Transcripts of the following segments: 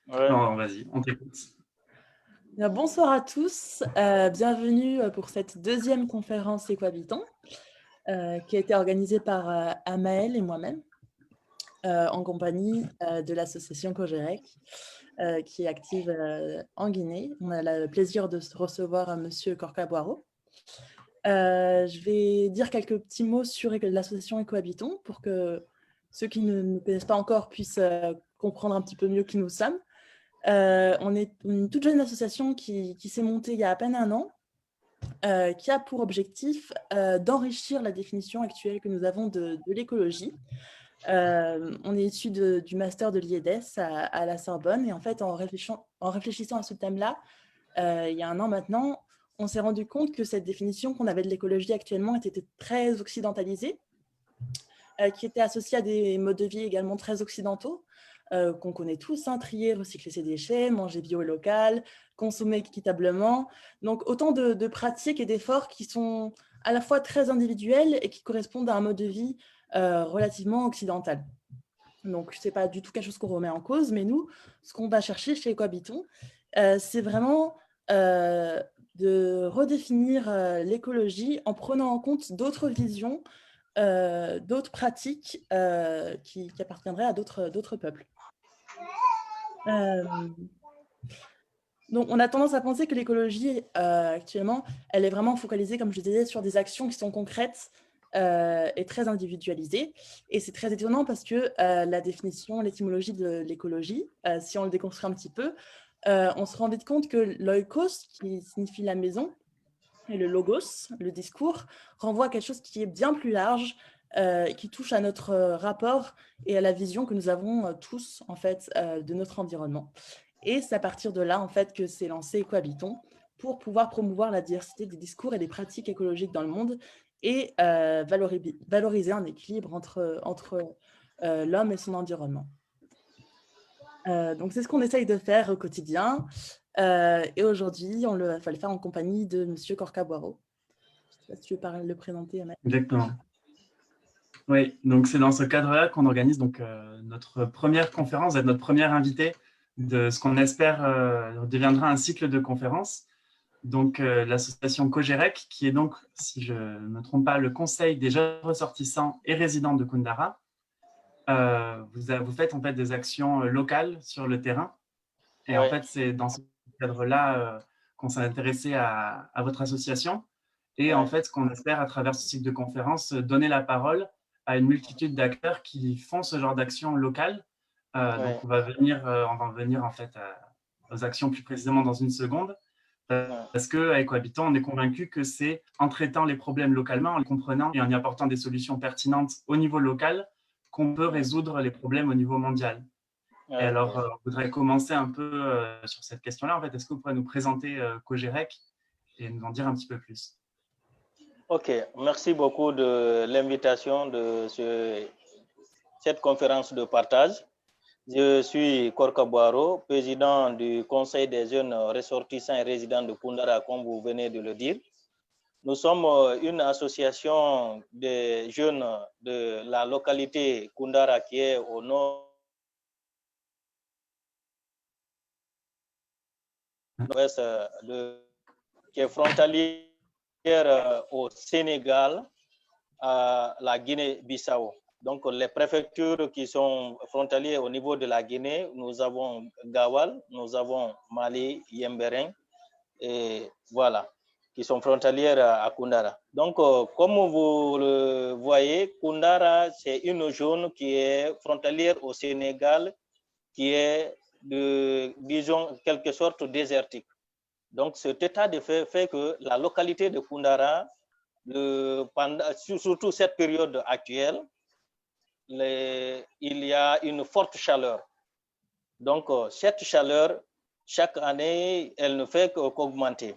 Ouais. Non, vas-y, on t'écoute. Bien, bonsoir à tous, bienvenue pour cette deuxième conférence Écohabitant qui a été organisée par Amael et moi-même en compagnie de l'association Cogerec qui est active en Guinée. On a le plaisir de recevoir Monsieur Korka Boiro. Je vais dire quelques petits mots sur l'association Écohabitant pour que ceux qui ne nous connaissent pas encore puissent comprendre un petit peu mieux qui nous sommes. On est une toute jeune association qui s'est montée il y a à peine un an, qui a pour objectif d'enrichir la définition actuelle que nous avons de l'écologie. On est issu du master de l'IEDES à la Sorbonne, et en fait, en réfléchissant à ce thème-là, il y a un an maintenant, on s'est rendu compte que cette définition qu'on avait de l'écologie actuellement était très occidentalisée, qui était associée à des modes de vie également très occidentaux, qu'on connaît tous, hein, trier, recycler ses déchets, manger bio et local, consommer équitablement. Donc, autant de pratiques et d'efforts qui sont à la fois très individuels et qui correspondent à un mode de vie relativement occidental. Donc, ce n'est pas du tout quelque chose qu'on remet en cause, mais nous, ce qu'on va chercher chez Ecohabiton, c'est vraiment de redéfinir l'écologie en prenant en compte d'autres visions, d'autres pratiques qui appartiendraient à d'autres peuples. Donc, on a tendance à penser que l'écologie, actuellement, elle est vraiment focalisée, comme je disais, sur des actions qui sont concrètes et très individualisées. Et c'est très étonnant parce que la définition, l'étymologie de l'écologie, si on le déconstruit un petit peu, on se rend vite compte que l'oikos, qui signifie la maison, et le logos, le discours, renvoie à quelque chose qui est bien plus large, qui touche à notre rapport et à la vision que nous avons tous, en fait, de notre environnement. Et c'est à partir de là, en fait, que s'est lancé Ecohabiton pour pouvoir promouvoir la diversité des discours et des pratiques écologiques dans le monde et valoriser un équilibre entre l'homme et son environnement. Donc, c'est ce qu'on essaye de faire au quotidien. Et aujourd'hui, on va le faire en compagnie de Monsieur Korka Boiro. Je ne sais pas si tu veux le présenter, Ahmed. Exactement. Oui, donc c'est dans ce cadre-là qu'on organise donc, notre première conférence, notre première invitée de ce qu'on espère deviendra un cycle de conférences. Donc l'association Cogerec, qui est donc, si je ne me trompe pas, le conseil des jeunes ressortissants et résidents de Koundara. Vous faites en fait des actions locales sur le terrain. Et en Ouais. fait, c'est dans ce cadre-là qu'on s'est intéressé à votre association. Et en Ouais. fait, ce qu'on espère à travers ce cycle de conférences, donner la parole à une multitude d'acteurs qui font ce genre d'action locale. Donc, on va venir en fait aux actions plus précisément dans une seconde. Parce qu'à Ecohabitant, on est convaincu que c'est en traitant les problèmes localement, en les comprenant et en y apportant des solutions pertinentes au niveau local qu'on peut résoudre les problèmes au niveau mondial. Et Ouais. alors, on voudrait commencer un peu sur cette question-là. En fait, est-ce que vous pourriez nous présenter Cogerec et nous en dire un petit peu plus? Ok, merci beaucoup de l'invitation de cette conférence de partage. Je suis Korka Boiro, président du Conseil des jeunes ressortissants et résidents de Koundara, comme vous venez de le dire. Nous sommes une association de jeunes de la localité Koundara qui est au nord-ouest qui est frontalière au Sénégal, à la Guinée-Bissau. Donc, les préfectures qui sont frontalières au niveau de la Guinée, nous avons Gawal, nous avons Mali, Yembering, et voilà, qui sont frontalières à Koundara. Donc, comme vous le voyez, Koundara, c'est une zone qui est frontalière au Sénégal, qui est, disons, quelque sorte désertique. Donc, cet état de fait que la localité de Koundara, surtout cette période actuelle, il y a une forte chaleur. Donc, cette chaleur, chaque année, elle ne fait qu'augmenter.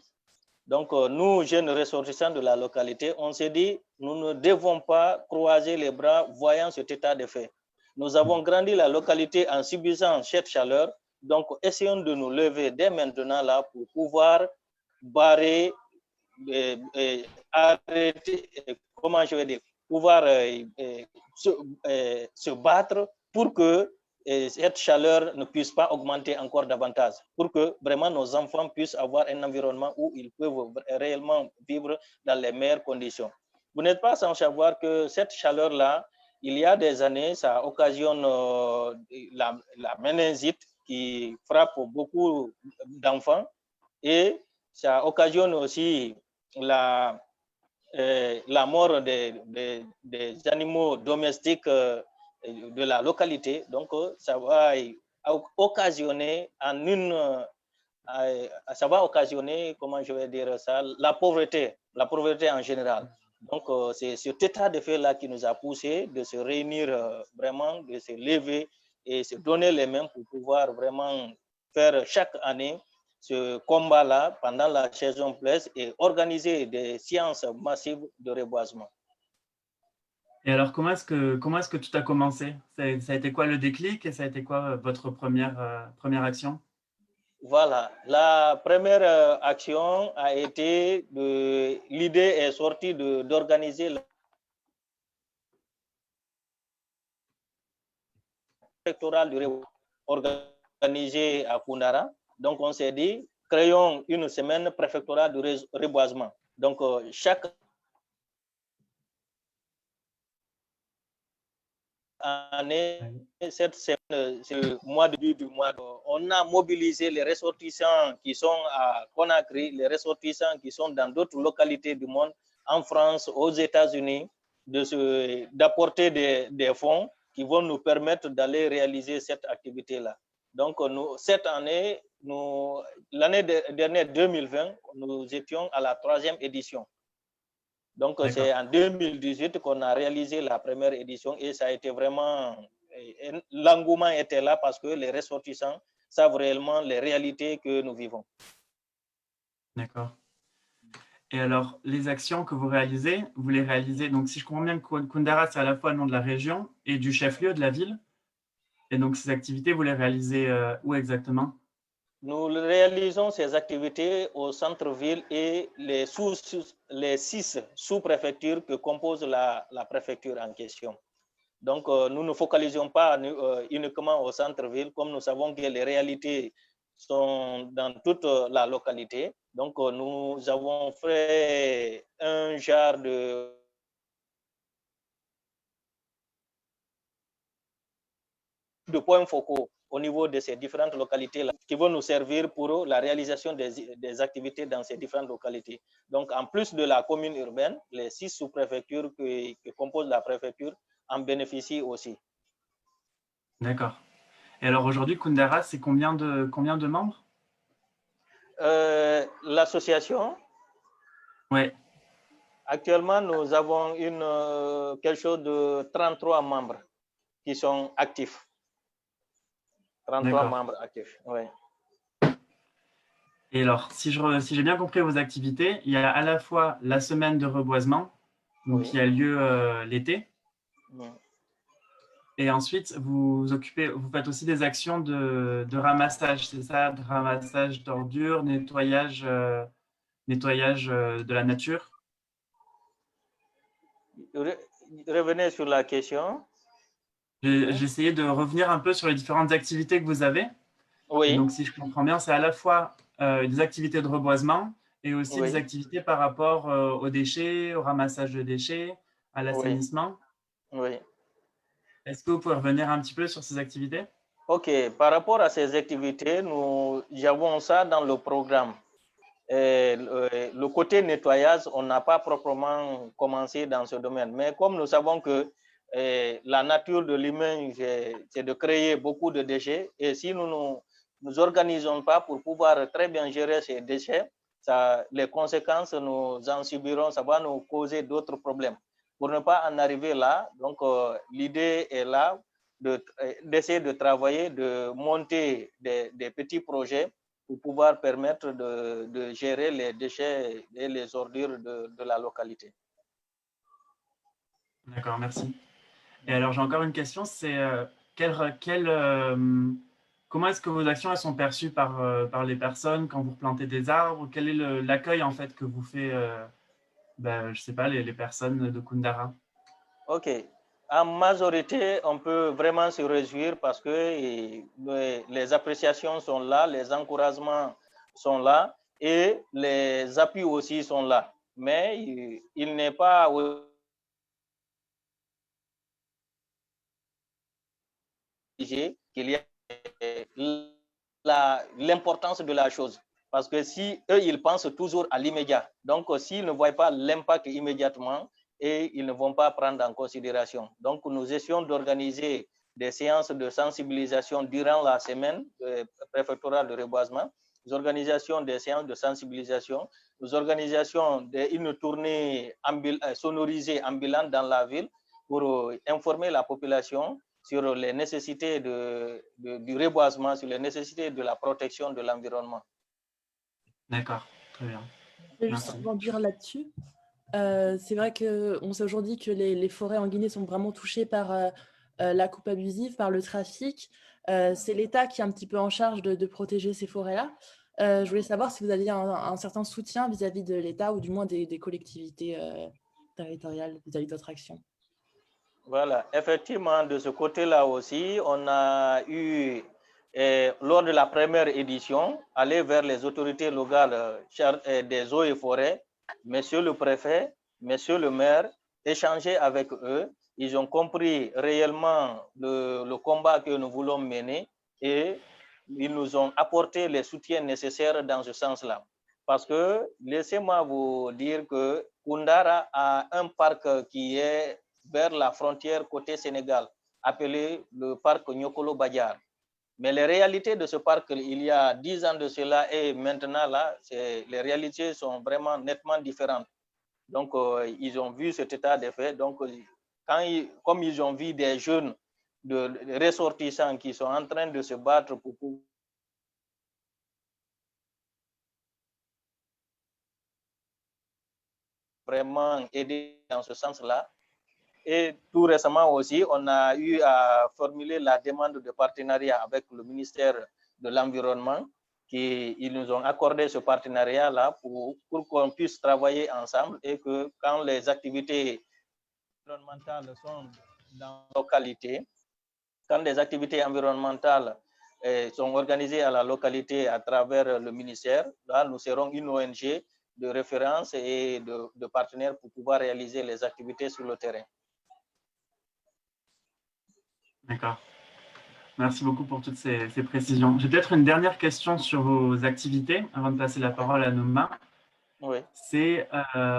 Donc, nous, jeunes ressortissants de la localité, on s'est dit, nous ne devons pas croiser les bras voyant cet état de fait. Nous avons grandi la localité en subissant cette chaleur. Donc, essayons de nous lever dès maintenant là pour pouvoir barrer, arrêter, comment je vais dire, pouvoir se battre pour que cette chaleur ne puisse pas augmenter encore davantage, pour que vraiment nos enfants puissent avoir un environnement où ils peuvent réellement vivre dans les meilleures conditions. Vous n'êtes pas sans savoir que cette chaleur-là, il y a des années, ça occasionne la méningite qui frappe beaucoup d'enfants, et ça occasionne aussi la mort des animaux domestiques de la localité. Donc, ça va occasionner ça va occasionner, comment je vais dire ça, la pauvreté en général. Donc, c'est cet état de fait-là qui nous a poussé de se réunir vraiment, de se lever et se donner les mains pour pouvoir vraiment faire chaque année ce combat-là pendant la saison pleine et organiser des séances massives de reboisement. Et alors, comment est-ce que tout a commencé? Ça a été quoi le déclic et ça a été quoi votre première action? Voilà, la première action a été l'idée est sortie d'organiser le préfectoral du reboisement organisé à Koundara. Donc, on s'est dit, créons une semaine préfectorale du reboisement. Donc, chaque année, cette semaine, c'est le début du mois, on a mobilisé les ressortissants qui sont à Conakry, les ressortissants qui sont dans d'autres localités du monde, en France, aux États-Unis, d'apporter des fonds qui vont nous permettre d'aller réaliser cette activité-là. Donc, cette année, l'année dernière, 2020, nous étions à la 3e édition. Donc, c'est en 2018 qu'on a réalisé la première édition et ça a été vraiment, l'engouement était là parce que les ressortissants savent réellement les réalités que nous vivons. D'accord. Et alors, les actions que vous les réalisez, donc si je comprends bien, Koundara, c'est à la fois le nom de la région et du chef-lieu de la ville. Et donc, ces activités, vous les réalisez où exactement? Nous réalisons ces activités au centre-ville et les 6 sous-préfectures que compose la préfecture en question. Donc, nous ne focalisons pas uniquement au centre-ville, comme nous savons que les réalités sont dans toute la localité. Donc, nous avons fait un genre de points focaux au niveau de ces différentes localités-là qui vont nous servir pour la réalisation des activités dans ces différentes localités. Donc, en plus de la commune urbaine, les 6 sous-préfectures qui composent la préfecture en bénéficient aussi. D'accord. Et alors, aujourd'hui, Koundara, c'est combien de membres? L'association? Oui. Actuellement, nous avons quelque chose de 33 membres qui sont actifs. 33 membres actifs, oui. Et alors, si j'ai bien compris vos activités, il y a à la fois la semaine de reboisement, donc qui a lieu l'été. Et ensuite, vous faites aussi des actions de ramassage, c'est ça, de ramassage d'ordures, nettoyage de la nature. Revenez sur la question. J'ai essayé de revenir un peu sur les différentes activités que vous avez. Oui. Et donc, si je comprends bien, c'est à la fois des activités de reboisement et aussi des activités par rapport aux déchets, au ramassage de déchets, à l'assainissement. Oui. Est-ce que vous pouvez revenir un petit peu sur ces activités? OK. Par rapport à ces activités, nous avons ça dans le programme. Le côté nettoyage, on n'a pas proprement commencé dans ce domaine. Mais comme nous savons que la nature de l'humain, c'est de créer beaucoup de déchets. Et si nous ne nous organisons pas pour pouvoir très bien gérer ces déchets, les conséquences, nous en subirons, ça va nous causer d'autres problèmes. Pour ne pas en arriver là, donc l'idée est là d'essayer de travailler, de monter des petits projets pour pouvoir permettre de gérer les déchets et les ordures de la localité. D'accord, merci. Et alors, j'ai encore une question, c'est comment est-ce que vos actions elles sont perçues par les personnes quand vous replantez des arbres? Quel est l'accueil en fait que vous fait, je sais pas, les personnes de Koundara? OK. En majorité, on peut vraiment se réjouir parce que les appréciations sont là, les encouragements sont là et les appuis aussi sont là. Mais il n'est pas obligé qu'il y ait l'importance de la chose. Parce que si eux, ils pensent toujours à l'immédiat. Donc, s'ils ne voient pas l'impact immédiatement, et ils ne vont pas prendre en considération. Donc, nous essayons d'organiser des séances de sensibilisation durant la semaine préfectorale de reboisement, nous organisons des séances de sensibilisation, nous organisons une tournée sonorisée ambulante dans la ville pour informer la population sur les nécessités du reboisement, sur les nécessités de la protection de l'environnement. D'accord, très bien. Je vais juste rebondir là-dessus. C'est vrai qu'on sait aujourd'hui que les forêts en Guinée sont vraiment touchées par la coupe abusive, par le trafic. C'est l'État qui est un petit peu en charge de protéger ces forêts-là. Je voulais savoir si vous aviez un certain soutien vis-à-vis de l'État ou du moins des collectivités territoriales vis-à-vis de votre action. Voilà, effectivement, de ce côté-là aussi, on a eu, lors de la première édition, aller vers les autorités locales des eaux et forêts, monsieur le préfet, monsieur le maire, échanger avec eux. Ils ont compris réellement le combat que nous voulons mener et ils nous ont apporté les soutiens nécessaires dans ce sens-là. Parce que, laissez-moi vous dire que Koundara a un parc qui est vers la frontière côté Sénégal, appelé le parc Nyokolo Badiar. Mais les réalités de ce parc, il y a 10 ans de cela et maintenant, là, les réalités sont nettement différentes. Donc, ils ont vu cet état de fait. Donc, comme ils ont vu des jeunes de ressortissants qui sont en train de se battre pour vraiment aider dans ce sens-là. Et tout récemment aussi, on a eu à formuler la demande de partenariat avec le ministère de l'Environnement, ils nous ont accordé ce partenariat-là pour qu'on puisse travailler ensemble et que quand les activités environnementales sont dans la localité, quand les activités environnementales sont organisées à la localité à travers le ministère, là, nous serons une ONG de référence et de partenaires pour pouvoir réaliser les activités sur le terrain. D'accord. Merci beaucoup pour toutes ces précisions. J'ai peut-être une dernière question sur vos activités avant de passer la parole à Noma. Oui. C'est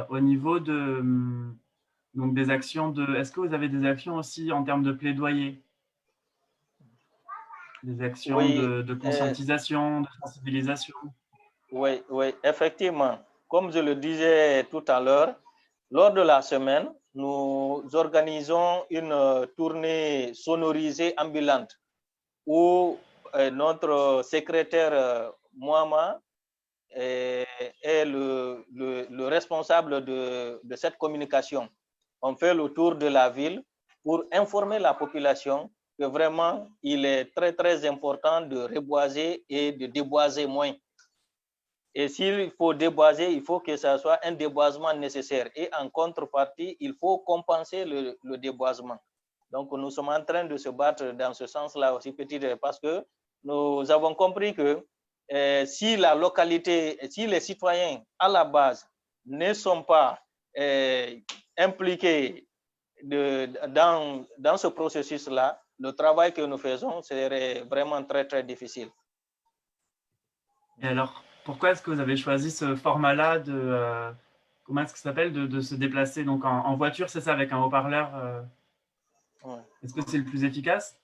au niveau donc des actions est-ce que vous avez des actions aussi en termes de plaidoyer? Des actions oui, de conscientisation, de sensibilisation? Oui, effectivement. Comme je le disais tout à l'heure, lors de la semaine, nous organisons une tournée sonorisée ambulante où notre secrétaire Mohamed est le responsable de cette communication. On fait le tour de la ville pour informer la population que vraiment, il est très, très important de reboiser et de déboiser moins. Et s'il faut déboiser, il faut que ce soit un déboisement nécessaire. Et en contrepartie, il faut compenser le déboisement. Donc, nous sommes en train de se battre dans ce sens-là aussi, parce que nous avons compris que si la localité, si les citoyens à la base ne sont pas impliqués dans ce processus-là, le travail que nous faisons serait vraiment très, très difficile. Et alors, pourquoi est-ce que vous avez choisi ce format-là de, comment est-ce que ça s'appelle, de se déplacer donc en voiture, c'est ça, avec un haut-parleur Ouais. Est-ce que c'est le plus efficace?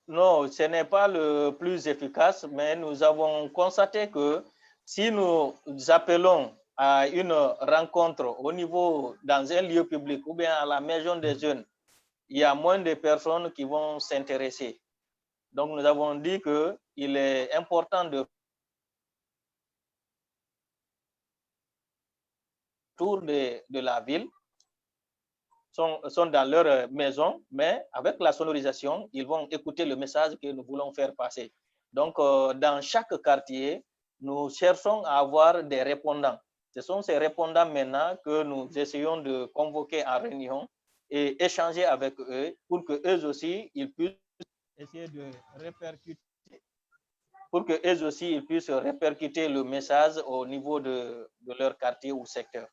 Non, ce n'est pas le plus efficace, mais nous avons constaté que si nous appelons à une rencontre dans un lieu public ou bien à la maison des jeunes, il y a moins de personnes qui vont s'intéresser. Donc, nous avons dit qu'il est important de tour de la ville, sont dans leur maison, mais avec la sonorisation, ils vont écouter le message que nous voulons faire passer. Donc, dans chaque quartier, nous cherchons à avoir des répondants. Ce sont ces répondants maintenant que nous essayons de convoquer en réunion et échanger avec eux pour que eux aussi, ils puissent essayer de répercuter, pour que eux aussi, ils puissent répercuter le message au niveau de leur quartier ou secteur.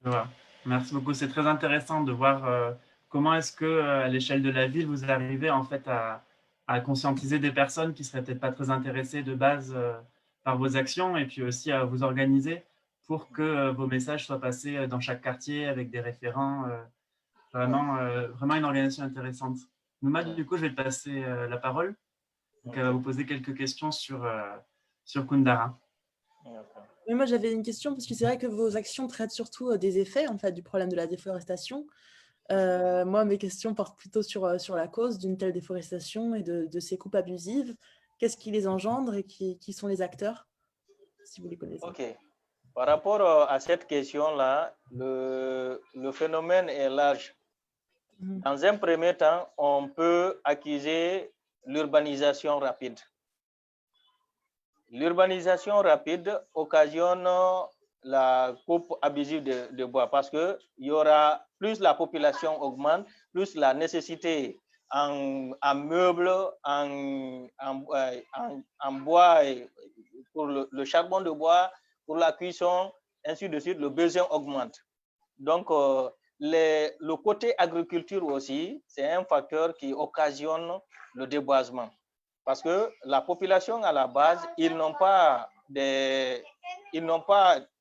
Voilà. Merci beaucoup. C'est très intéressant de voir comment est-ce que, à l'échelle de la ville, vous arrivez en fait à conscientiser des personnes qui seraient peut-être pas très intéressées de base par vos actions, et puis aussi à vous organiser pour que vos messages soient passés dans chaque quartier avec des référents. Vraiment une organisation intéressante. Nouma, du coup, je vais te passer la parole. Donc, elle va vous poser quelques questions sur Kundara. Mais moi, j'avais une question, parce que c'est vrai que vos actions traitent surtout des effets en fait, du problème de la déforestation. Moi, mes questions portent plutôt sur la cause d'une telle déforestation et de ces coupes abusives. Qu'est-ce qui les engendre et qui sont les acteurs, si vous les connaissez? Ok. Par rapport à cette question-là, le phénomène est large. Dans un premier temps, on peut accuser l'urbanisation rapide. L'urbanisation rapide occasionne la coupe abusive de bois parce que il y aura plus la population augmente, plus la nécessité en meubles, en bois, pour le charbon de bois, pour la cuisson, ainsi de suite, le besoin augmente. Donc, le côté agriculture aussi, c'est un facteur qui occasionne le déboisement. Parce que la population à la base, ils n'ont pas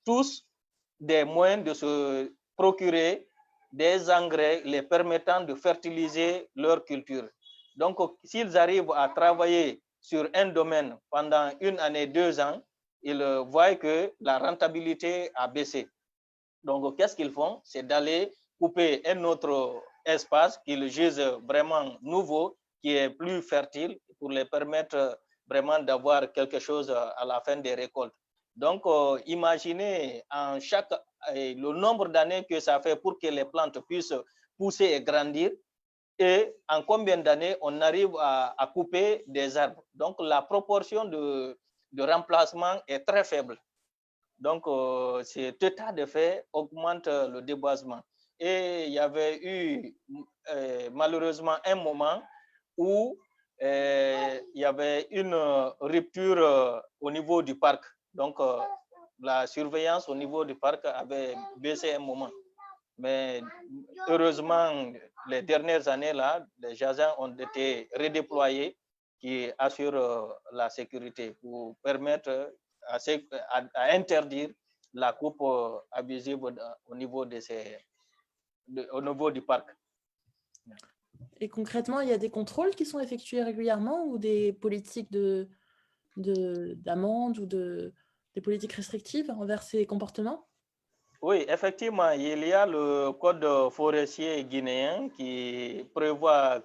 tous des moyens de se procurer des engrais les permettant de fertiliser leur culture. Donc, s'ils arrivent à travailler sur un domaine pendant 1 année, 2 ans, ils voient que la rentabilité a baissé. Donc, qu'est-ce qu'ils font? C'est d'aller couper un autre espace qu'ils jugent vraiment nouveau, qui est plus fertile, pour les permettre vraiment d'avoir quelque chose à la fin des récoltes. Donc, imaginez le nombre d'années que ça fait pour que les plantes puissent pousser et grandir, et en combien d'années on arrive à couper des arbres. Donc, la proportion de remplacement est très faible. Donc, cet état de fait augmente le déboisement. Et il y avait eu malheureusement un moment où il y avait une rupture au niveau du parc. Donc, la surveillance au niveau du parc avait baissé un moment. Mais heureusement, les dernières années, là, les agents ont été redéployés qui assurent la sécurité pour permettre à interdire la coupe abusive au niveau au niveau du parc. Et concrètement, il y a des contrôles qui sont effectués régulièrement ou des politiques d'amende ou des politiques restrictives envers ces comportements? Oui, effectivement, il y a le code forestier guinéen qui prévoit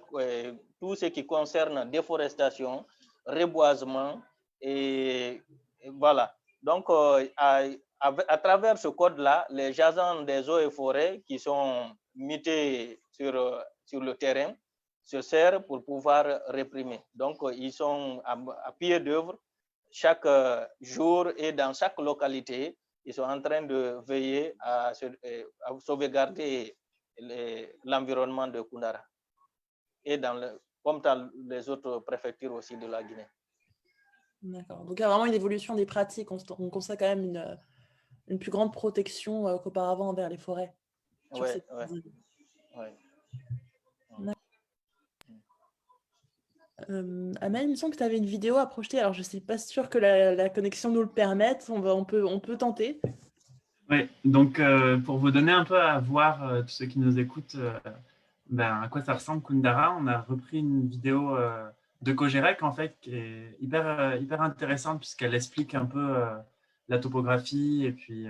tout ce qui concerne déforestation, reboisement et voilà. Donc, à travers ce code-là, les agents des eaux et forêts qui sont mutés sur le terrain se servent pour pouvoir réprimer. Donc, ils sont à pied d'œuvre chaque jour et dans chaque localité. Ils sont en train de veiller à sauvegarder l'environnement de Kundara et comme dans les autres préfectures aussi de la Guinée. D'accord. Donc, il y a vraiment une évolution des pratiques. On constate quand même une plus grande protection qu'auparavant envers les forêts. Oui. Amel, il me semble que tu avais une vidéo à projeter. Alors, je ne suis pas sûre que la connexion nous le permette. On peut tenter. Oui, donc pour vous donner un peu à voir, tous ceux qui nous écoutent, à quoi ça ressemble Kundara, on a repris une vidéo de Cogerec, en fait, qui est hyper intéressante puisqu'elle explique un peu la topographie et puis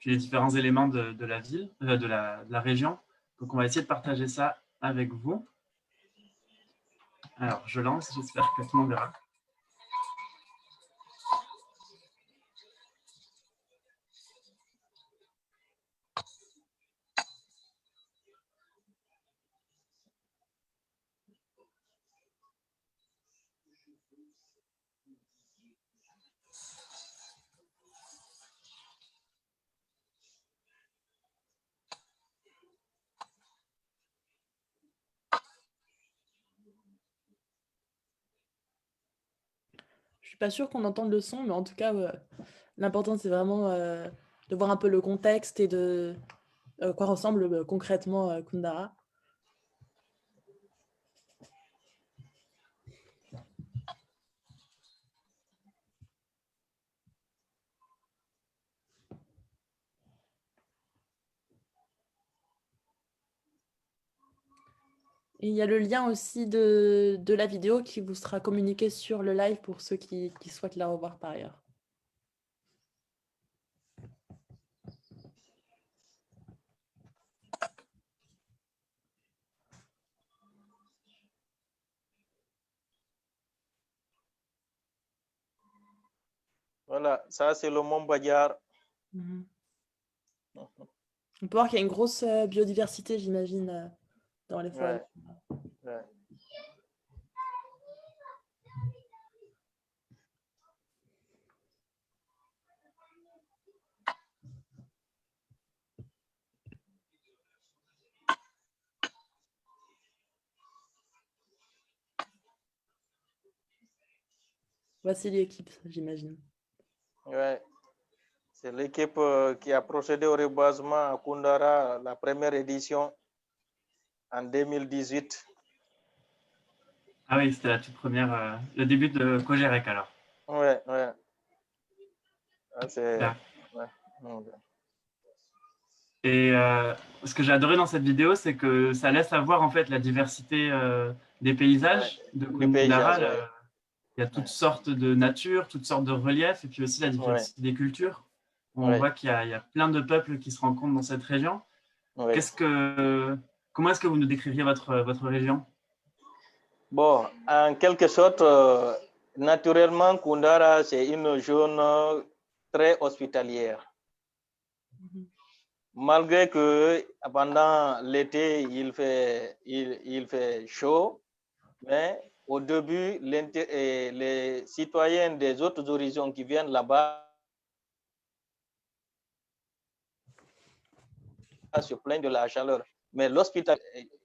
les différents éléments de la ville, de la région. Donc, on va essayer de partager ça avec vous. Alors, je lance, j'espère que tout le monde verra. suis pas sûre qu'on entende le son, mais en tout cas, l'important, c'est vraiment de voir un peu le contexte et de quoi ressemble concrètement Kundara. Et il y a le lien aussi de la vidéo qui vous sera communiqué sur le live pour ceux qui souhaitent la revoir par ailleurs. Voilà, ça c'est le mont Badiar. On peut voir qu'il y a une grosse biodiversité, j'imagine, dans les forêts. Ouais. Voici l'équipe, j'imagine. Ouais. C'est l'équipe qui a procédé au reboisement à Kundara, la première édition en 2018. Ah oui, c'était la toute première, le début de Cogerec alors. Ouais. C'est... Ouais. Et ce que j'ai adoré dans cette vidéo, c'est que ça laisse voir en fait la diversité des paysages de Kundara. Il y a toutes sortes de natures, toutes sortes de reliefs, et puis aussi la diversité des cultures. On voit qu'il y a plein de peuples qui se rencontrent dans cette région. Comment est-ce que vous nous décririez votre région? Bon, en quelque sorte, naturellement, Kundara, c'est une zone très hospitalière. Malgré que pendant l'été, il fait chaud, mais au début, les citoyens des autres horizons qui viennent là-bas se plaignent de la chaleur. Mais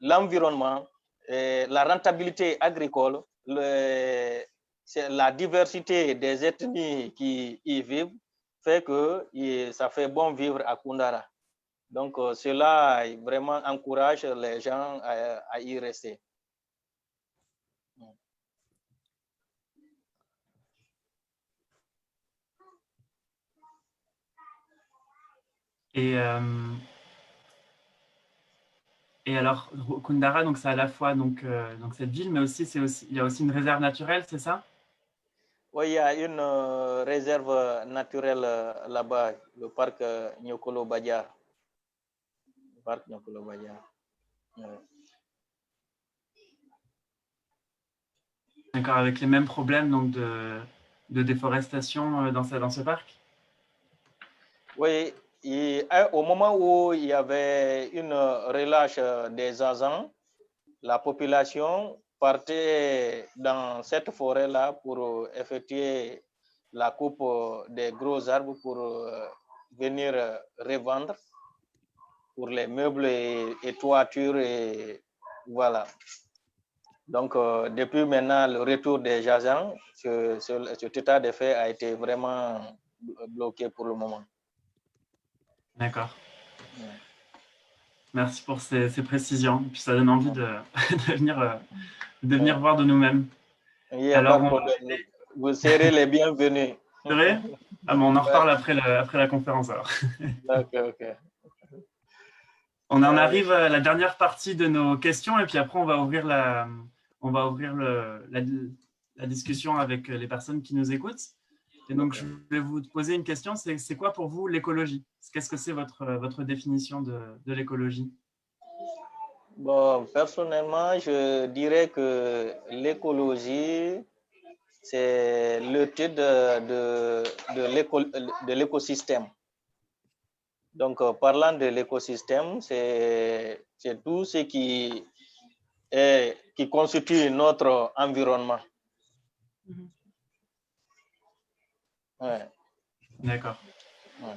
l'environnement, la rentabilité agricole, la diversité des ethnies qui y vivent fait que ça fait bon vivre à Kundara. Donc, cela vraiment encourage les gens à y rester. Et alors, Kundara, donc c'est à la fois donc cette ville, mais aussi, il y a aussi une réserve naturelle, c'est ça? Oui, il y a une réserve naturelle là-bas, le parc Nyokolo Badiar. Le parc Nyokolo Badiar. D'accord, avec les mêmes problèmes donc de déforestation dans ce parc? Oui, au moment où il y avait une relâche des agents, la population partait dans cette forêt-là pour effectuer la coupe des gros arbres pour venir revendre pour les meubles et toitures et voilà. Donc, depuis maintenant le retour des agents, cet état de fait a été vraiment bloqué pour le moment. D'accord. Merci pour ces précisions. Puis ça donne envie de venir voir de nous-mêmes. Il n'y a pas de problème. Vous serez les bienvenus. C'est vrai? Ah bon, on en reparle après la conférence alors. D'accord, ok. On en arrive à la dernière partie de nos questions et puis après on va ouvrir la discussion avec les personnes qui nous écoutent. Et donc je vais vous poser une question, c'est quoi pour vous l'écologie? Qu'est-ce que c'est votre définition de l'écologie? Bon, personnellement, je dirais que l'écologie, c'est l'étude de l'écosystème. Donc, parlant de l'écosystème, c'est tout ce qui constitue notre environnement. Ouais. D'accord. Ouais.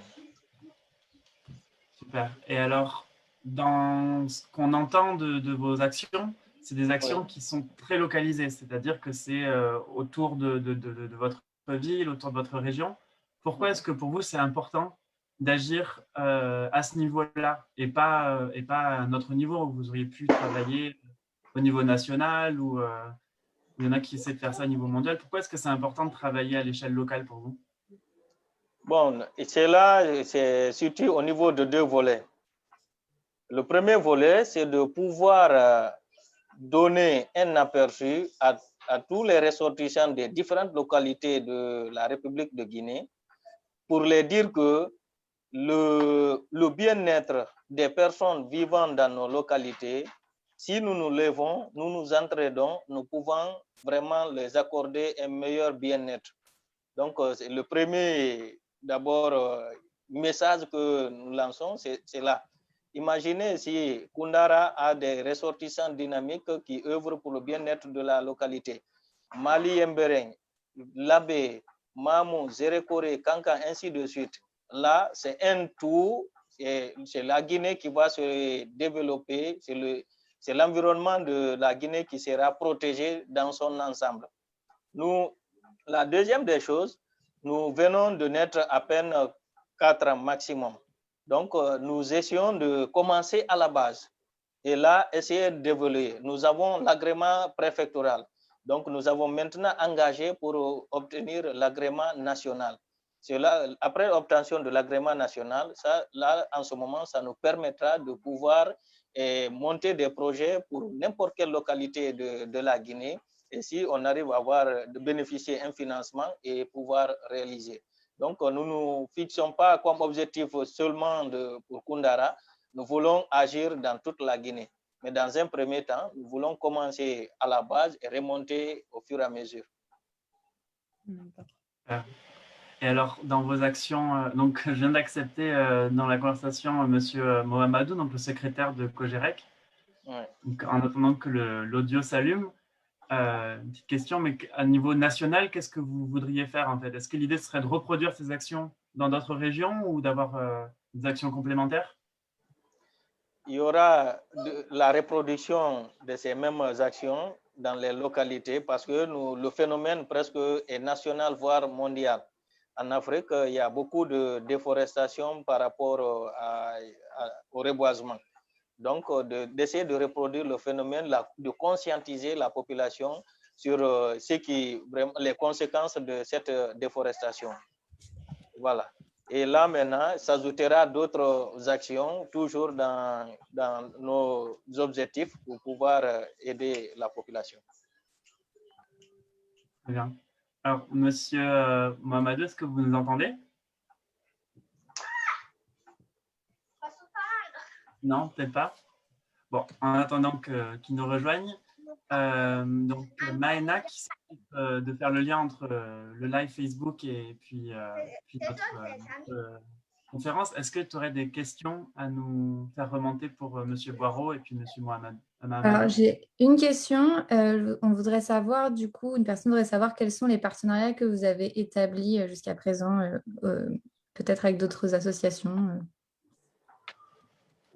Super. Et alors, dans ce qu'on entend de vos actions, c'est des actions qui sont très localisées, c'est-à-dire que c'est autour de votre ville, autour de votre région. Pourquoi est-ce que pour vous, c'est important d'agir à ce niveau-là et pas à un autre niveau où vous auriez pu travailler au niveau national ou il y en a qui essaient de faire ça au niveau mondial. Pourquoi est-ce que c'est important de travailler à l'échelle locale pour vous? Bon, c'est là, c'est surtout au niveau de deux volets. Le premier volet, c'est de pouvoir donner un aperçu à tous les ressortissants des différentes localités de la République de Guinée pour les dire que le bien-être des personnes vivant dans nos localités, si nous nous levons, nous nous entraidons, nous pouvons vraiment les accorder un meilleur bien-être. Donc, c'est le premier, d'abord, message que nous lançons, c'est là. Imaginez si Koundara a des ressortissants dynamiques qui œuvrent pour le bien-être de la localité. Mali Mbereng, Labé, Mamou, Zérekore, Kanka, ainsi de suite. Là, c'est un tout, c'est la Guinée qui va se développer, c'est l'environnement de la Guinée qui sera protégé dans son ensemble. La deuxième des choses, nous venons de naître à peine 4 ans maximum. Donc, nous essayons de commencer à la base et là, essayer de développer. Nous avons l'agrément préfectoral. Donc, nous avons maintenant engagé pour obtenir l'agrément national. Cela, après l'obtention de l'agrément national, ça, là, en ce moment, ça nous permettra de pouvoir monter des projets pour n'importe quelle localité de la Guinée. Et si on arrive à de bénéficier d'un financement et pouvoir réaliser. Donc, nous ne nous fixons pas comme objectif seulement pour Koundara, nous voulons agir dans toute la Guinée. Mais dans un premier temps, nous voulons commencer à la base et remonter au fur et à mesure. Et alors, dans vos actions, donc je viens d'accepter dans la conversation Monsieur Mohamedou, donc le secrétaire de COGEREC. Ouais. Donc, en attendant que l'audio s'allume, une petite question, mais à niveau national, qu'est-ce que vous voudriez faire en fait? Est-ce que l'idée serait de reproduire ces actions dans d'autres régions ou d'avoir des actions complémentaires? Il y aura la reproduction de ces mêmes actions dans les localités parce que le phénomène presque est national, voire mondial. En Afrique, il y a beaucoup de déforestation par rapport au reboisement. Donc, d'essayer de reproduire le phénomène, de conscientiser la population sur les conséquences de cette déforestation. Voilà. Et là, maintenant, s'ajoutera d'autres actions, toujours dans nos objectifs pour pouvoir aider la population. Très bien. Alors, Monsieur Mohamedou, est-ce que vous nous entendez? Non, peut-être pas. Bon, en attendant qu'ils nous rejoignent, donc Maëna qui s'occupe de faire le lien entre le live Facebook et puis notre conférence. Est-ce que tu aurais des questions à nous faire remonter pour Monsieur Boireau et puis Monsieur Mohamed? Alors, j'ai une question. On voudrait savoir, du coup, une personne voudrait savoir quels sont les partenariats que vous avez établis jusqu'à présent, peut-être avec d'autres associations.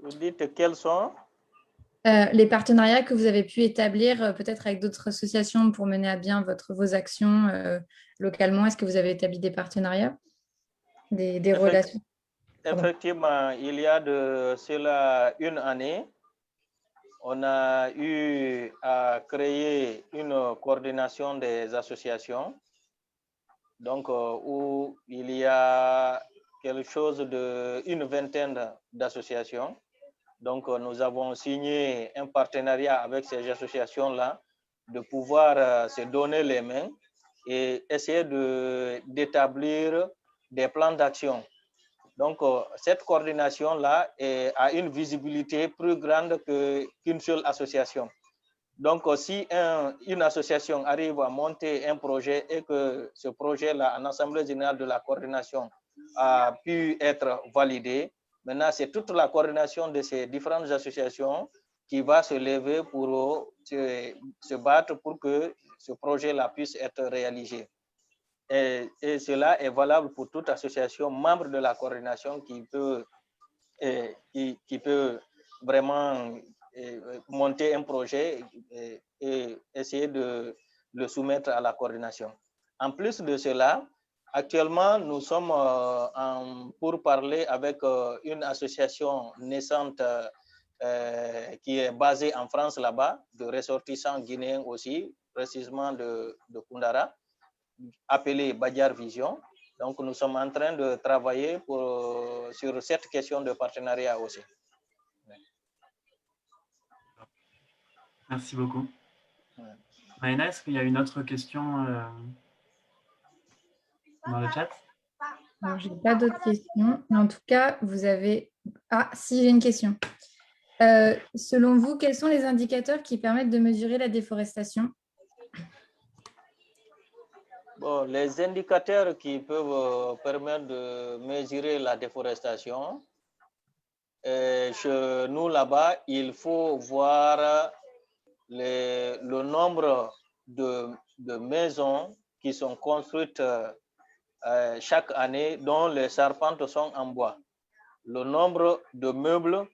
Vous dites quels sont? Les partenariats que vous avez pu établir peut-être avec d'autres associations pour mener à bien vos actions localement. Est-ce que vous avez établi des partenariats, des relations? Effectivement, il y a de cela une année, on a eu à créer une coordination des associations, donc où il y a quelque chose d'une vingtaine d'associations. Donc, nous avons signé un partenariat avec ces associations-là de pouvoir se donner les mains et essayer d'établir des plans d'action. Donc, cette coordination-là a une visibilité plus grande qu'une seule association. Donc, si une association arrive à monter un projet et que ce projet-là, en Assemblée générale de la coordination, a pu être validé, maintenant, c'est toute la coordination de ces différentes associations qui va se lever pour se battre pour que ce projet-là puisse être réalisé. Et cela est valable pour toute association membre de la coordination qui peut vraiment monter un projet et essayer de le soumettre à la coordination. En plus de cela, actuellement, nous sommes pour parler avec une association naissante qui est basée en France là-bas, de ressortissants guinéens aussi, précisément de Koundara, appelée Badiar Vision. Donc, nous sommes en train de travailler sur cette question de partenariat aussi. Merci beaucoup. Maïna, est-ce qu'il y a une autre question dans le chat? Alors, je n'ai pas d'autres questions. Mais en tout cas, vous avez... Ah, si, j'ai une question. Selon vous, quels sont les indicateurs qui permettent de mesurer la déforestation? Bon, les indicateurs qui peuvent permettre de mesurer la déforestation, chez nous là-bas, il faut voir le nombre de maisons qui sont construites chaque année dont les charpentes sont en bois, le nombre de meubles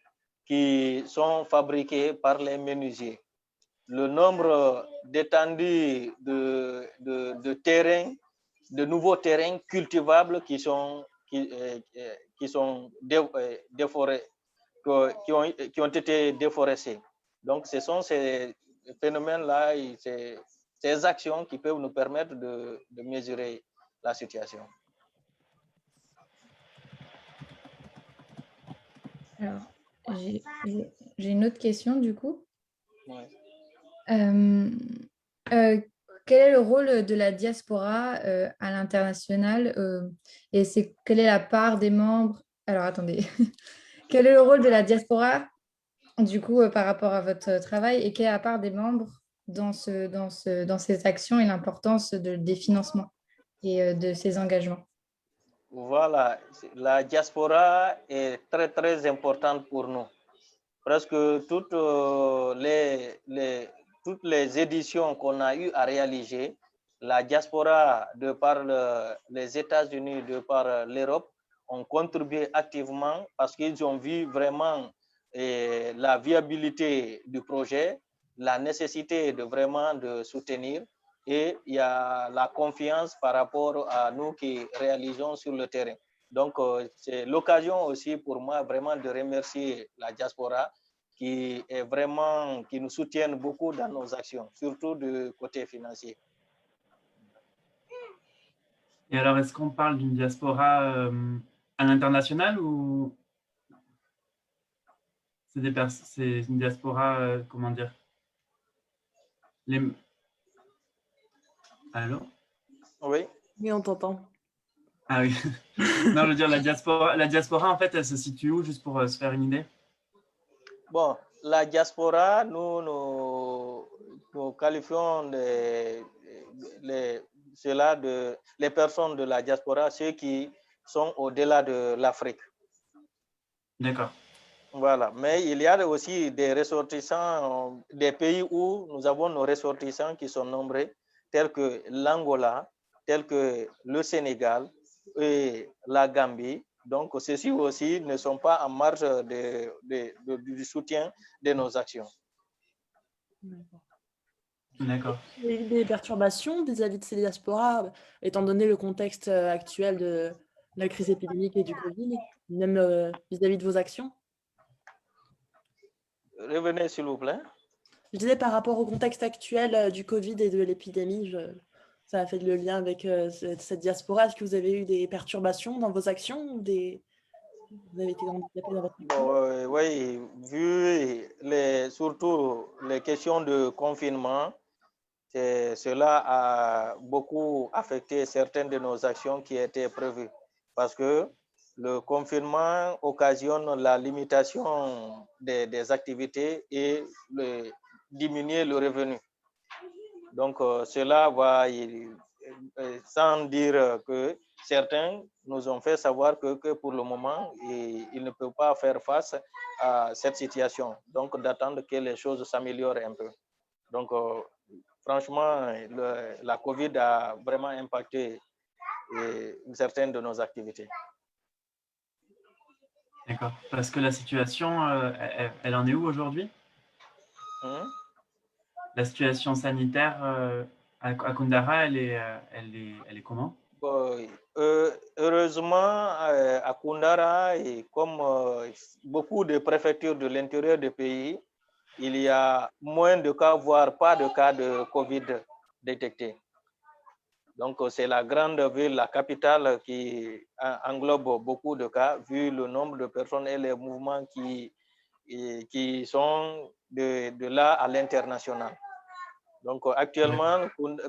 qui sont fabriqués par les menuisiers, le nombre d'étendues de terrains, de nouveaux terrains cultivables qui sont déforestés, qui ont été déforestés. Donc, ce sont ces phénomènes-là et ces actions qui peuvent nous permettre de mesurer la situation. Alors, j'ai une autre question du coup. Oui. Quel est le rôle de la diaspora à l'international et quelle est la part des membres? Alors, attendez. Quel est le rôle de la diaspora du coup par rapport à votre travail et quelle est la part des membres dans ces actions et l'importance des financements et de ces engagements? Voilà, la diaspora est très, très importante pour nous. Presque toutes les éditions qu'on a eu à réaliser, la diaspora, de par les États-Unis, de par l'Europe, ont contribué activement parce qu'ils ont vu vraiment la viabilité du projet, la nécessité de vraiment de soutenir, et il y a la confiance par rapport à nous qui réalisons sur le terrain. Donc, c'est l'occasion aussi pour moi vraiment de remercier la diaspora qui nous soutiennent beaucoup dans nos actions, surtout du côté financier. Et alors, est-ce qu'on parle d'une diaspora à l'international ou c'est une diaspora, comment dire, Allô? Oui. Oui, on t'entend. Ah oui. Non, je veux dire, la diaspora, en fait, elle se situe où, juste pour se faire une idée? Bon, la diaspora, nous qualifions les personnes de la diaspora, ceux qui sont au-delà de l'Afrique. D'accord. Voilà, mais il y a aussi des ressortissants des pays où nous avons nos ressortissants qui sont nombreux, tels que l'Angola, tels que le Sénégal et la Gambie. Donc, ceux-ci aussi ne sont pas en marge du soutien de nos actions. D'accord. Il y a eu des perturbations vis-à-vis de ces diasporas, étant donné le contexte actuel de la crise épidémique et du Covid, même vis-à-vis de vos actions? Revenez, s'il vous plaît. Je disais par rapport au contexte actuel du Covid et de l'épidémie, ça a fait le lien avec cette diaspora. Est-ce que vous avez eu des perturbations dans vos actions ou vous avez été handicapé dans votre action? Oui, vu surtout les questions de confinement, cela a beaucoup affecté certaines de nos actions qui étaient prévues parce que le confinement occasionne la limitation des activités et diminuer le revenu. Donc, cela va, sans dire que certains nous ont fait savoir que pour le moment, ils ne peuvent pas faire face à cette situation. Donc, d'attendre que les choses s'améliorent un peu. Donc, franchement, la COVID a vraiment impacté certaines de nos activités. D'accord. Parce que la situation, elle en est où aujourd'hui? Hum? La situation sanitaire à Koundara, elle est comment? Heureusement, à Koundara, et comme beaucoup de préfectures de l'intérieur du pays, il y a moins de cas, voire pas de cas de Covid détectés. Donc, c'est la grande ville, la capitale, qui englobe beaucoup de cas, vu le nombre de personnes et les mouvements qui sont de là à l'international. Donc, actuellement,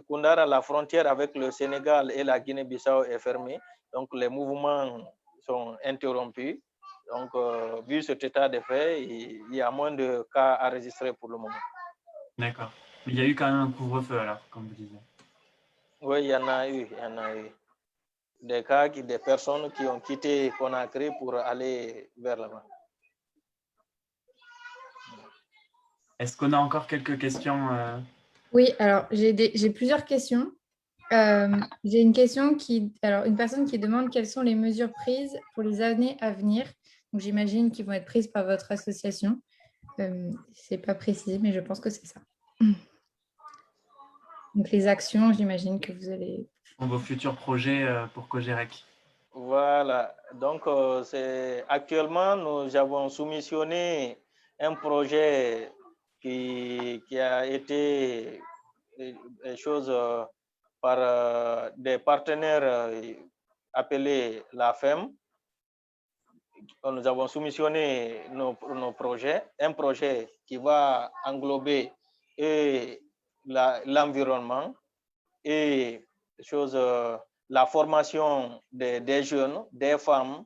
Koundara, la frontière avec le Sénégal et la Guinée-Bissau est fermée. Donc, les mouvements sont interrompus. Donc, vu cet état de fait, il y a moins de cas à enregistrer pour le moment. D'accord. Mais il y a eu quand même un couvre-feu, alors, comme vous disiez. Oui, il y en a eu. Des cas, des personnes qui ont quitté Conakry pour aller vers là-bas. Est-ce qu'on a encore quelques questions? Oui, alors j'ai plusieurs questions. J'ai une question alors une personne qui demande quelles sont les mesures prises pour les années à venir. Donc j'imagine qu'ils vont être prises par votre association. C'est pas précisé, mais je pense que c'est ça. Donc les actions, j'imagine que vous allez. Vos futurs projets pour Cogerec. Voilà. Donc actuellement nous avons soumissionné un projet qui a été chose par des partenaires appelés la FEM. Nous avons soumissionné nos projets, un projet qui va englober l'environnement et la formation des jeunes, des femmes,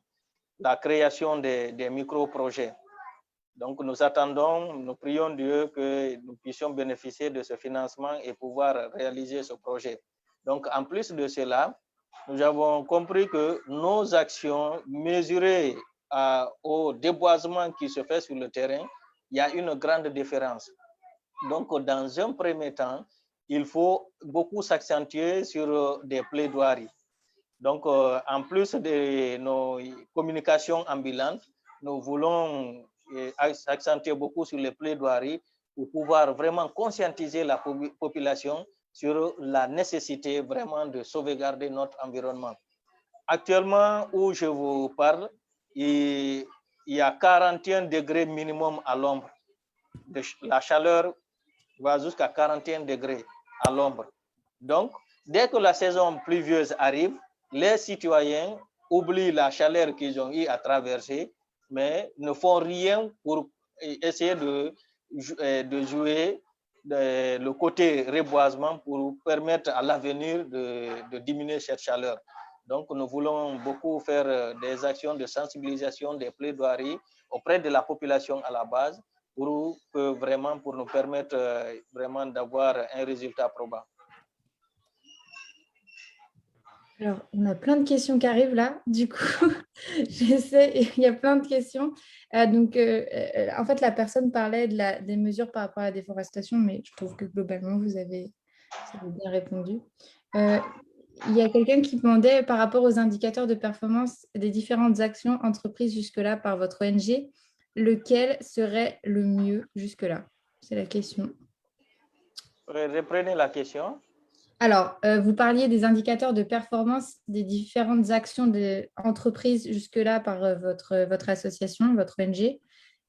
la création des micro-projets. Donc nous attendons, nous prions Dieu que nous puissions bénéficier de ce financement et pouvoir réaliser ce projet. Donc en plus de cela, nous avons compris que nos actions mesurées au déboisement qui se fait sur le terrain, il y a une grande différence. Donc dans un premier temps, il faut beaucoup s'accentuer sur des plaidoiries. Donc en plus de nos communications ambulantes, nous voulons accentuer beaucoup sur les plaidoiries pour pouvoir vraiment conscientiser la population sur la nécessité vraiment de sauvegarder notre environnement. Actuellement, où je vous parle, il y a 41 degrés minimum à l'ombre. La chaleur va jusqu'à 41 degrés à l'ombre. Donc, dès que la saison pluvieuse arrive, les citoyens oublient la chaleur qu'ils ont eu à traverser, mais ne font rien pour essayer de jouer le côté reboisement pour permettre à l'avenir de diminuer cette chaleur. Donc, nous voulons beaucoup faire des actions de sensibilisation, des plaidoiries auprès de la population à la base pour nous permettre vraiment d'avoir un résultat probant. Alors, on a plein de questions qui arrivent là. Du coup, il y a plein de questions. En fait, la personne parlait des mesures par rapport à la déforestation, mais je trouve que globalement, vous avez bien répondu. Il y a quelqu'un qui demandait par rapport aux indicateurs de performance des différentes actions entreprises jusque-là par votre ONG, lequel serait le mieux jusque-là? C'est la question. Reprenez la question. Alors, vous parliez des indicateurs de performance des différentes actions des entreprises jusque-là par votre association, votre ONG.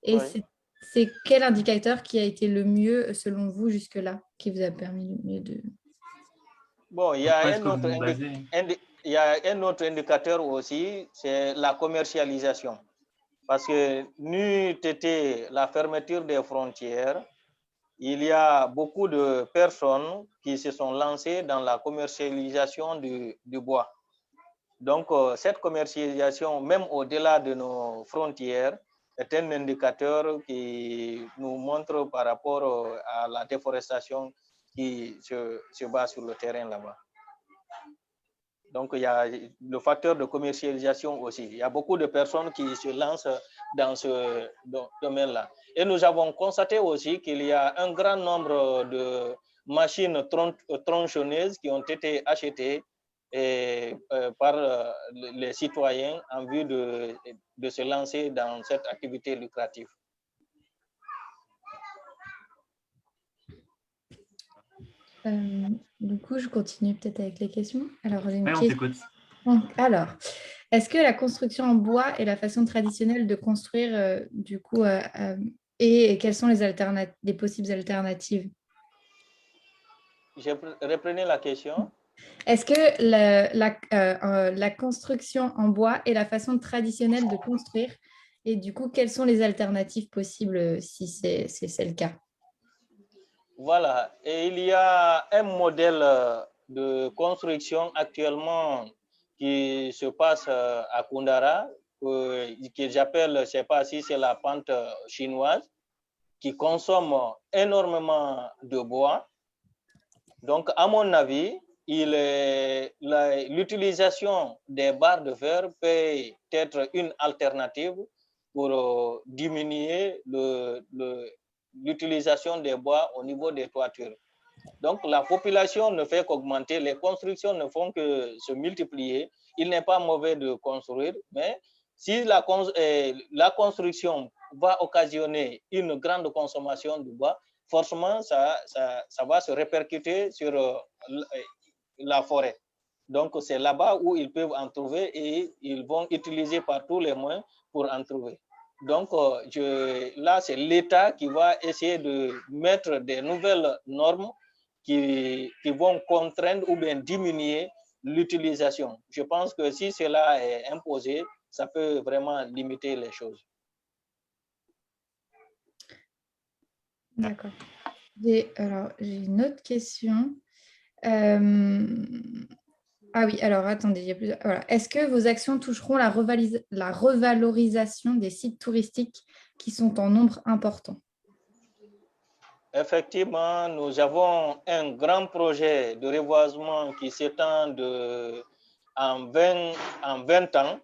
Et oui. c'est quel indicateur qui a été le mieux, selon vous, jusque-là, qui vous a permis le mieux de... Bon, il y a un autre indicateur aussi, c'est la commercialisation. Parce que n'eût été la fermeture des frontières, il y a beaucoup de personnes qui se sont lancées dans la commercialisation du bois. Donc, cette commercialisation, même au-delà de nos frontières, est un indicateur qui nous montre par rapport à la déforestation qui se base sur le terrain là-bas. Donc, il y a le facteur de commercialisation aussi. Il y a beaucoup de personnes qui se lancent dans ce domaine-là. Et nous avons constaté aussi qu'il y a un grand nombre de machines tronçonneuses qui ont été achetées par les citoyens en vue de se lancer dans cette activité lucrative. Du coup, je continue peut-être avec les questions. Alors, j'ai une Oui, on question. t'écoute. Alors, est-ce que la construction en bois est la façon traditionnelle de construire, du coup, et quelles sont les possibles alternatives? Je reprenais la question. Est-ce que la construction en bois est la façon traditionnelle de construire? Et du coup, quelles sont les alternatives possibles si c'est le cas? Voilà, et il y a un modèle de construction actuellement qui se passe à Kundara, que j'appelle, je ne sais pas si c'est la pente chinoise, qui consomme énormément de bois. Donc, à mon avis, l'utilisation des barres de fer peut être une alternative pour diminuer l'utilisation des bois au niveau des toitures. Donc, la population ne fait qu'augmenter, les constructions ne font que se multiplier. Il n'est pas mauvais de construire, mais si la construction va occasionner une grande consommation de bois, forcément, ça va se répercuter sur la forêt. Donc, c'est là-bas où ils peuvent en trouver et ils vont utiliser par tous les moyens pour en trouver. Donc, là, c'est l'État qui va essayer de mettre des nouvelles normes qui vont contraindre ou bien diminuer l'utilisation. Je pense que si cela est imposé, ça peut vraiment limiter les choses. D'accord. Alors, j'ai une autre question. Ah oui, alors attendez, il y a plusieurs. Voilà. Est-ce que vos actions toucheront la revalorisation des sites touristiques qui sont en nombre important? Effectivement, nous avons un grand projet de reboisement qui s'étend en 20 ans.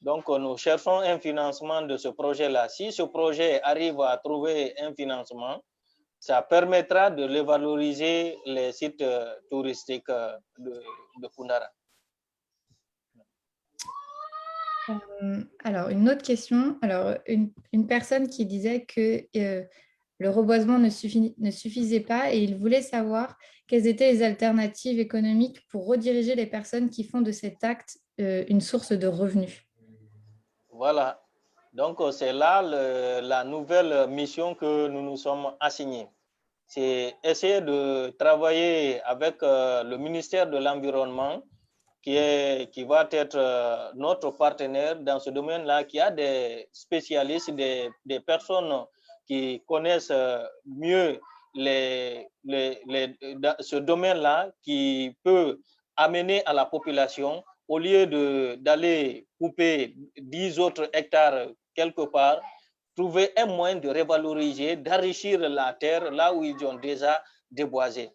Donc, nous cherchons un financement de ce projet-là. Si ce projet arrive à trouver un financement, ça permettra de revaloriser les sites touristiques de Kundara. Alors, une autre question. Alors, une personne qui disait que le reboisement ne suffisait pas et il voulait savoir quelles étaient les alternatives économiques pour rediriger les personnes qui font de cet acte une source de revenus. Voilà. Donc, c'est là la nouvelle mission que nous nous sommes assignés. C'est essayer de travailler avec le ministère de l'Environnement qui va être notre partenaire dans ce domaine-là, qui a des spécialistes, des personnes qui connaissent mieux ce domaine-là, qui peut amener à la population, au lieu d'aller couper 10 autres hectares quelque part, trouver un moyen de revaloriser, d'enrichir la terre là où ils ont déjà déboisé.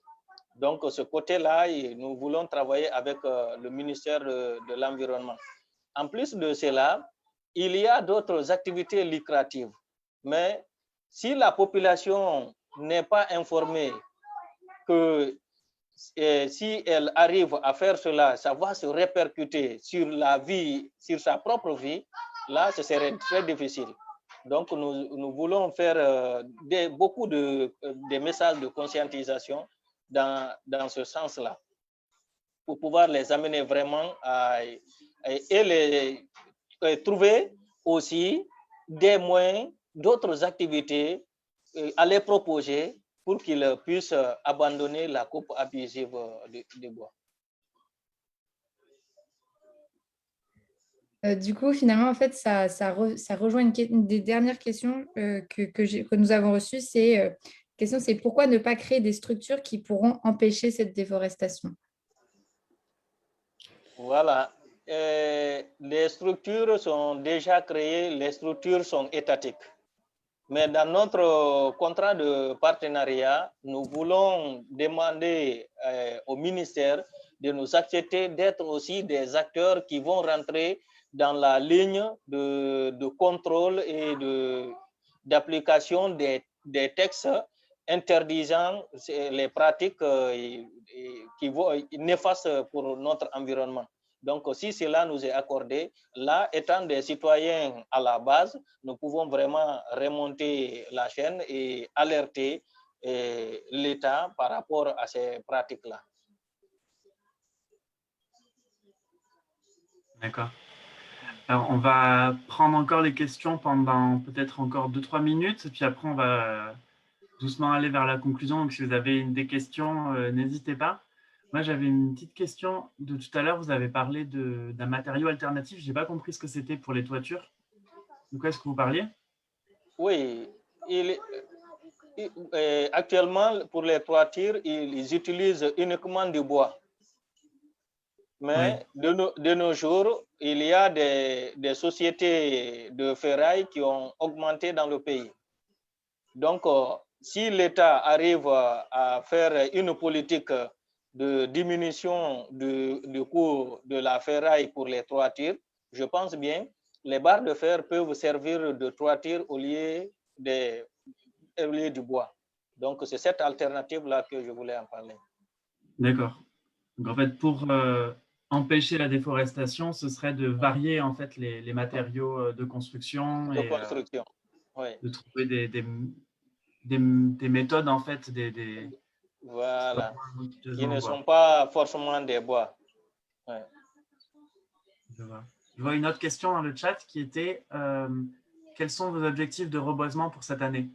Donc, ce côté-là, nous voulons travailler avec le ministère de l'Environnement. En plus de cela, il y a d'autres activités lucratives. Mais si la population n'est pas informée que si elle arrive à faire cela, ça va se répercuter sur la vie, sur sa propre vie, là, ce serait très difficile. Donc, nous voulons faire beaucoup de messages de conscientisation dans ce sens-là, pour pouvoir les amener vraiment et trouver aussi des moyens, d'autres activités à les proposer pour qu'ils puissent abandonner la coupe abusive de bois. Du coup, finalement, en fait, ça rejoint une des dernières questions que nous avons reçues. Question, c'est pourquoi ne pas créer des structures qui pourront empêcher cette déforestation? Voilà. Les structures sont déjà créées, les structures sont étatiques. Mais dans notre contrat de partenariat, nous voulons demander au ministère de nous accepter d'être aussi des acteurs qui vont rentrer dans la ligne de contrôle et d'application des textes interdisant les pratiques qui vont néfastes pour notre environnement. Donc, si cela nous est accordé, là, étant des citoyens à la base, nous pouvons vraiment remonter la chaîne et alerter l'État par rapport à ces pratiques-là. D'accord. Alors, on va prendre encore les questions pendant peut-être encore 2-3 minutes, puis après, on va doucement aller vers la conclusion. Donc, si vous avez des questions, n'hésitez pas. Moi, j'avais une petite question de tout à l'heure. Vous avez parlé d'un matériau alternatif. Je n'ai pas compris ce que c'était pour les toitures. De quoi est-ce que vous parliez? Oui, actuellement, pour les toitures, ils utilisent uniquement du bois. Mais Oui. de nos jours, il y a des sociétés de ferraille qui ont augmenté dans le pays. Donc, si l'État arrive à faire une politique de diminution du coût de la ferraille pour les toitures, je pense bien les barres de fer peuvent servir de toiture au lieu du bois. Donc, c'est cette alternative-là que je voulais en parler. D'accord. Donc, en fait, pour empêcher la déforestation, ce serait de varier en fait les matériaux de construction De et construction, oui. de trouver des méthodes en fait, Voilà, qui ne bois. sont pas forcément des bois. Ouais. Je vois une autre question dans le chat qui était quels sont vos objectifs de reboisement pour cette année?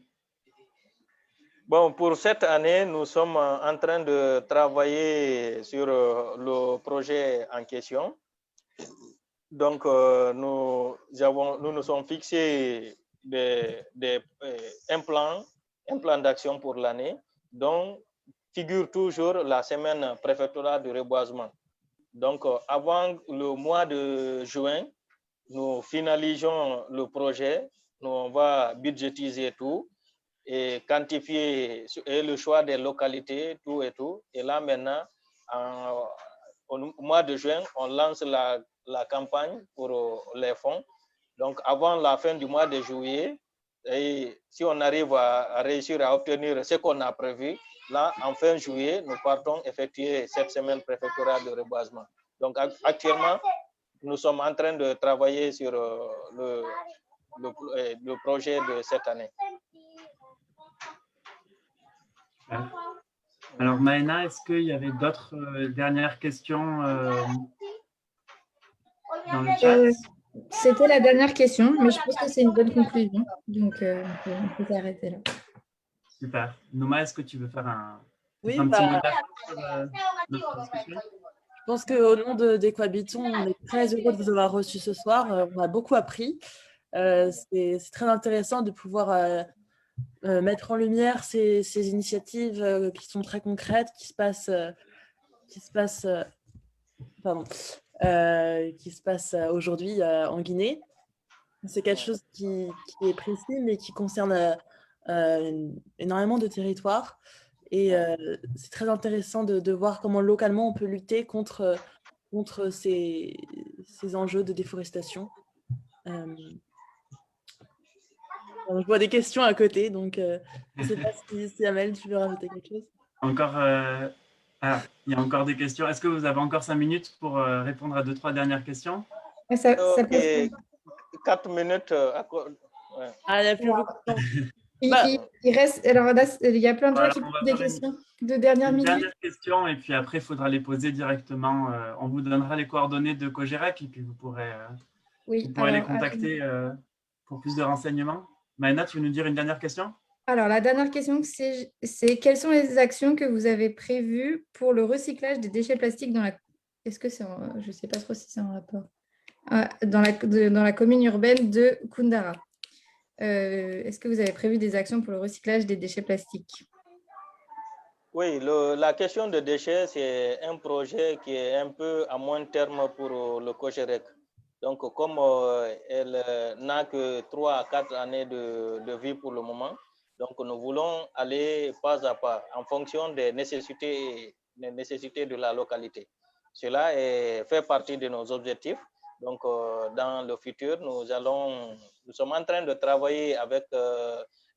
Bon, pour cette année, nous sommes en train de travailler sur le projet en question. Donc, nous nous sommes fixés un plan d'action pour l'année, dont figure toujours la semaine préfectorale du reboisement. Donc, avant le mois de juin, nous finalisons le projet, nous on va budgétiser tout et quantifier et le choix des localités, tout et tout. Et là, maintenant, au mois de juin, on lance la campagne pour les fonds. Donc, avant la fin du mois de juillet, et si on arrive à réussir à obtenir ce qu'on a prévu, là, en fin juillet, nous partons effectuer cette semaine préfectorale de reboisement. Donc, actuellement, nous sommes en train de travailler sur le projet de cette année. Alors, Maëna, est-ce qu'il y avait d'autres dernières questions dans le chat? C'était la dernière question, mais je pense que c'est une bonne conclusion. Donc, on peut s'arrêter là. Super. Nouma, est-ce que tu veux faire un Oui, petit mot de la fin sur notre discussion? je pense qu'au nom d'Equabitons, on est très heureux de vous avoir reçu ce soir. On a beaucoup appris. C'est très intéressant de pouvoir mettre en lumière ces initiatives qui sont très concrètes, qui se passent aujourd'hui en Guinée. C'est quelque chose qui est précis, mais qui concerne énormément de territoires. Et c'est très intéressant de voir comment localement on peut lutter contre ces enjeux de déforestation. Je vois des questions à côté, donc je ne sais pas si Amel, tu veux rajouter quelque chose? Encore, il y a encore des questions. Est-ce que vous avez encore 5 minutes pour répondre à 2-3 dernières questions? Ça passe. 4 minutes. Ouais. Ah, il n'y a plus beaucoup de temps. Il reste, alors là, il y a plein de gens qui posent des questions de dernière minute. Dernière question, et puis après, il faudra les poser directement. On vous donnera les coordonnées de Cogerac, et puis vous pourrez les contacter pour plus de renseignements. Maëna, tu veux nous dire une dernière question? Alors, la dernière question, c'est quelles sont les actions que vous avez prévues pour le recyclage des déchets plastiques dans la... Est-ce que c'est... Je ne sais pas trop si c'est en rapport. Dans la commune urbaine de Koundara. Est-ce que vous avez prévu des actions pour le recyclage des déchets plastiques? Oui, la question de déchets, c'est un projet qui est un peu à moins terme pour le Cogerec. Donc, comme elle n'a que 3 à 4 années de vie pour le moment, donc nous voulons aller pas à pas en fonction des nécessités de la localité. Cela fait partie de nos objectifs. Donc, dans le futur, nous sommes en train de travailler avec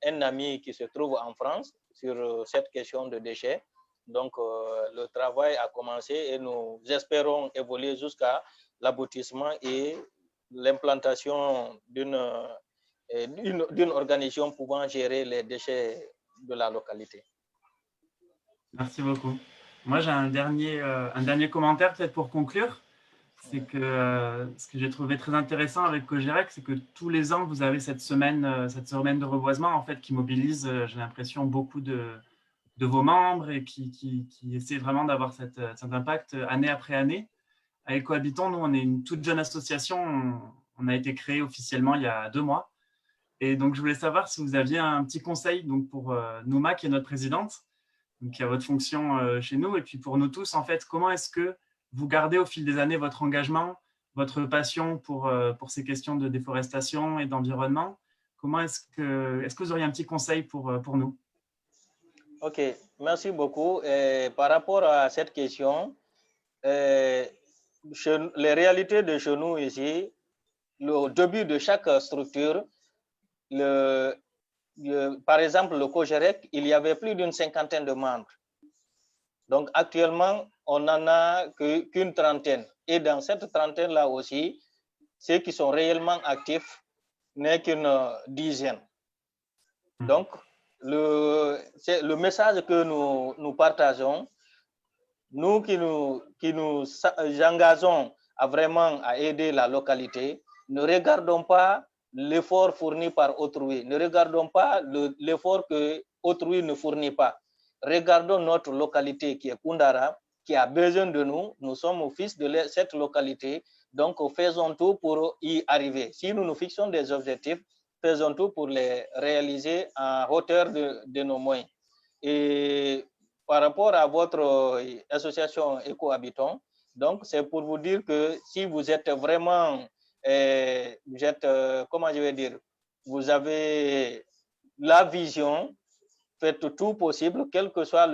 un ami qui se trouve en France sur cette question de déchets. Donc, le travail a commencé et nous espérons évoluer jusqu'à l'aboutissement et l'implantation d'une organisation pouvant gérer les déchets de la localité. Merci beaucoup. Moi, j'ai un dernier commentaire peut-être pour conclure. c'est que ce que j'ai trouvé très intéressant avec Cogerec, c'est que tous les ans, vous avez cette semaine de reboisement en fait, qui mobilise, j'ai l'impression, beaucoup de vos membres et qui essaie vraiment d'avoir cet impact année après année. À Ecohabitants, nous, on est une toute jeune association. On a été créé officiellement il y a 2 mois. Et donc, je voulais savoir si vous aviez un petit conseil donc, pour Nouma, qui est notre présidente, donc, qui a votre fonction chez nous. Et puis pour nous tous, en fait, comment est-ce que vous gardez au fil des années votre engagement, votre passion pour ces questions de déforestation et d'environnement? Comment est-ce que vous auriez un petit conseil pour nous? Ok, merci beaucoup. Par rapport à cette question, les réalités de chez nous ici, au début de chaque structure, par exemple, le Cogerec, il y avait plus d'une 50aine de membres. Donc, actuellement, on n'en a qu'une trentaine. Et dans cette trentaine-là aussi, ceux qui sont réellement actifs n'est qu'une dizaine. Donc, le message que nous partageons, nous qui nous engageons à aider la localité, ne regardons pas l'effort fourni par autrui, ne regardons pas l'effort que autrui ne fournit pas. Regardons notre localité qui est Koundara, qui a besoin de nous. Nous sommes au fils de cette localité, donc faisons tout pour y arriver. Si nous nous fixons des objectifs, faisons tout pour les réaliser à hauteur de nos moyens. Et par rapport à votre association Ecohabitants, donc c'est pour vous dire que si vous êtes vraiment, comment je vais dire, vous avez la vision, faites tout possible, quel que soit le